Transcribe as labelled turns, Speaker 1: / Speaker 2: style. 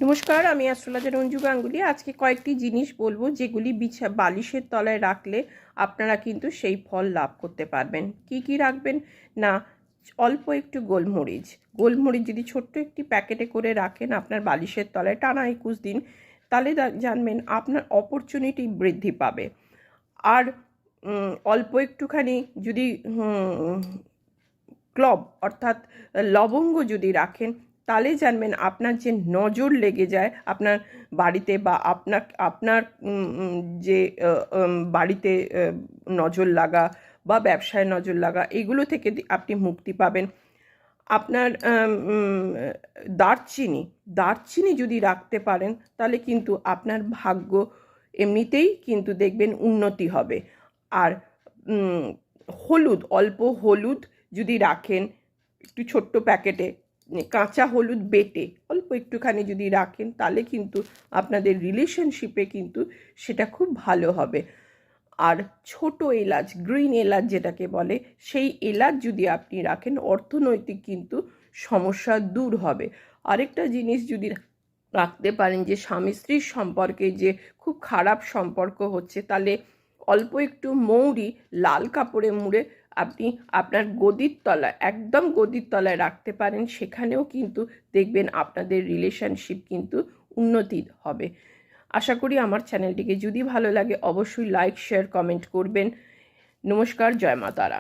Speaker 1: নমস্কার, আমি অ্যাস্ট্রোলজার অঞ্জু গাঙ্গুলি। আজকে কয়েকটি জিনিস বলবো যেগুলি বালিশের তলায় রাখলে আপনারা কিন্তু সেই ফল লাভ করতে পারবেন। কি কি রাখবেন না, অল্প একটু গোলমরিচ যদি ছোট্ট একটি প্যাকেটে করে রাখেন আপনার বালিশের তলায় টানা 21 দিন, তাহলে জানবেন আপনার অপরচুনিটি বৃদ্ধি পাবে। আর অল্প একটুখানি যদি ক্লব অর্থাৎ লবঙ্গ যদি রাখেন, তাহলে জানবেন আপনার যে নজর লেগে যায় আপনার বাড়িতে, বা আপনার যে বাড়িতে নজর লাগা বা ব্যবসায় নজর লাগা, এগুলো থেকে আপনি মুক্তি পাবেন। আপনার দারচিনি যদি রাখতে পারেন তাহলে কিন্তু আপনার ভাগ্য এমনিতেই কিন্তু দেখবেন উন্নতি হবে। আর অল্প হলুদ যদি রাখেন একটু ছোট্ট প্যাকেটে, কাঁচা হলুদ বেটে অল্প একটুখানি যদি রাখেন, তাহলে কিন্তু আপনাদের রিলেশনশিপে কিন্তু সেটা খুব ভালো হবে। আর ছোট এলাচ, গ্রিন এলাচ যেটাকে বলে, সেই এলাচ যদি আপনি রাখেন, অর্থনৈতিক কিন্তু সমস্যা দূর হবে। আরেকটা জিনিস যদি রাখতে পারেন, যে স্বামী স্ত্রীর সম্পর্কে যে খুব খারাপ সম্পর্ক হচ্ছে, তাহলে অল্প একটু মৌরি লাল কাপড়ে মুড়ে আপনি আপনার একদম গদির তলায় রাখতে পারেন। সেখানেও কিন্তু দেখবেন আপনাদের রিলেশনশিপ কিন্তু উন্নতি হবে। আশা করি আমার চ্যানেলটিকে যদি ভালো লাগে অবশ্যই লাইক, শেয়ার, কমেন্ট করবেন। নমস্কার, জয় মা তারা।